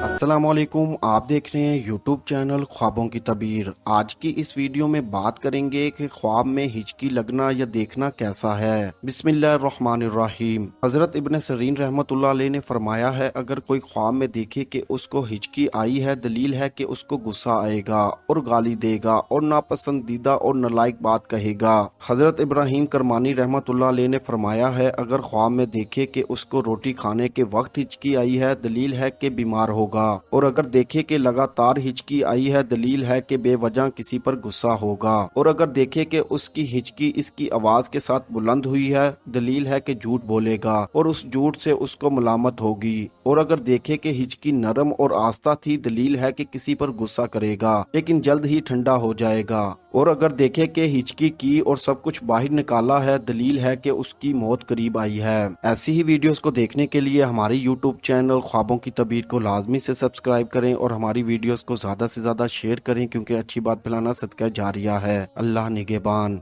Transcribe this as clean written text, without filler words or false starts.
अस्सलामुअलैकुम, आप देख रहे हैं यूट्यूब चैनल ख्वाबों की तबीर। आज की इस वीडियो में बात करेंगे कि ख्वाब में हिचकी लगना या देखना कैसा है। बिस्मिल्लाहिर्रहमानिर्रहीम। हजरत इब्न सरीन रहमतुल्लाह अलैह ने फरमाया है, अगर कोई ख्वाब में देखे कि उसको हिचकी आई है, दलील है कि उसको गुस्सा आएगा और गाली देगा और नापसंदीदा और नालायक बात कहेगा। हजरत इब्राहिम करमानी रहमतुल्लाह अलैह ने फरमाया है, अगर ख्वाब में देखे कि उसको रोटी खाने के वक्त हिचकी आई है, दलील है कि बीमार होगा। और अगर देखे कि लगातार हिचकी आई है, दलील है कि बेवजह किसी पर गुस्सा होगा। और अगर देखे कि उसकी हिचकी इसकी आवाज के साथ बुलंद हुई है, दलील है कि झूठ बोलेगा और उस झूठ से उसको मलामत होगी। और अगर देखे कि हिचकी नरम और आस्था थी, दलील है कि किसी पर गुस्सा करेगा लेकिन जल्द ही ठंडा हो जाएगा। और अगर देखे कि हिचकी की और सब कुछ बाहर निकाला है, दलील है कि उसकी मौत करीब आई है। ऐसी ही वीडियोस को देखने के लिए हमारे यूट्यूब चैनल ख्वाबों की तबीर को लाजमी से सब्सक्राइब करें और हमारी वीडियोस को ज्यादा से ज्यादा शेयर करें, क्योंकि अच्छी बात फैलाना सदका जारिया है। अल्लाह निगहबान।